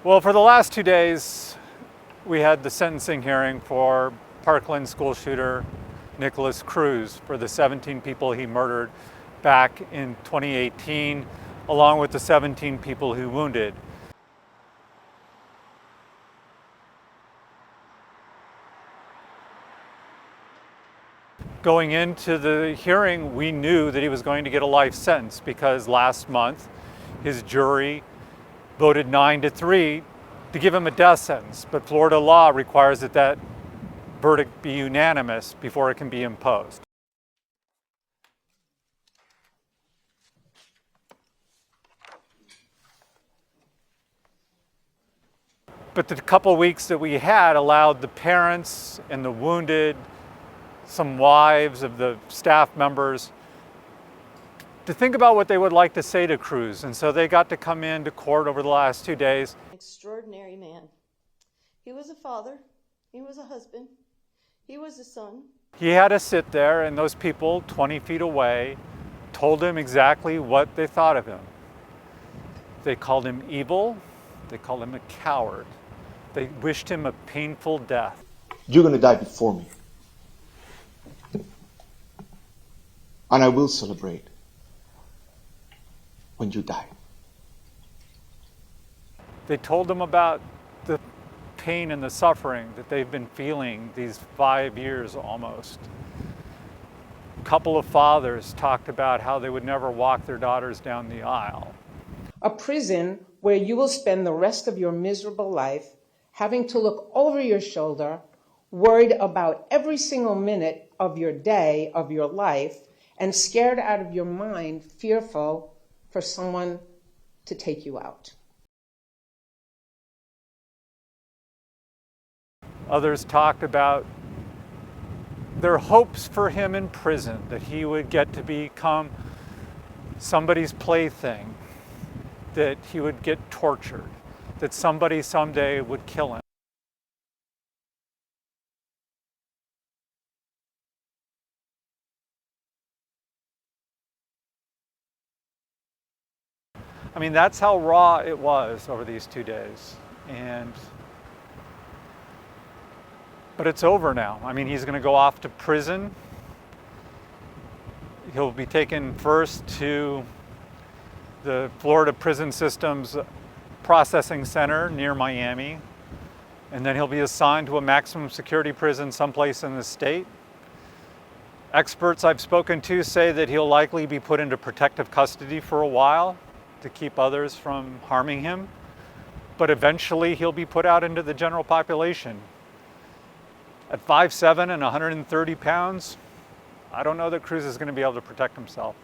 Well, for the last 2 days, we had the sentencing hearing for Parkland School shooter Nikolas Cruz for the 17 people he murdered back in 2018, along with the 17 people he wounded. Going into the hearing, we knew that he was going to get a life sentence because last month his jury voted 9-3 to give him a death sentence, but Florida law requires that that verdict be unanimous before it can be imposed. But the couple weeks that we had allowed the parents and the wounded, some wives of the staff members, to think about what they would like to say to Cruz. And so they got to come into court over the last 2 days. Extraordinary man. He was a father. He was a husband. He was a son. He had to sit there, and those people 20 feet away told him exactly what they thought of him. They called him evil. They called him a coward. They wished him a painful death. You're going to die before me. And I will celebrate when you die. They told him about the pain and the suffering that they've been feeling these 5 years almost. A couple of fathers talked about how they would never walk their daughters down the aisle. A prison where you will spend the rest of your miserable life having to look over your shoulder, worried about every single minute of your day, of your life, and scared out of your mind, fearful for someone to take you out. Others talked about their hopes for him in prison, that he would get to become somebody's plaything, that he would get tortured, that somebody someday would kill him. I mean, that's how raw it was over these 2 days. But it's over now. I mean, he's going to go off to prison. He'll be taken first to the Florida Prison System's processing center near Miami, and then he'll be assigned to a maximum security prison someplace in the state. Experts I've spoken to say that he'll likely be put into protective custody for a while to keep others from harming him, but eventually he'll be put out into the general population. At 5'7" and 130 pounds, I don't know that Cruz is going to be able to protect himself.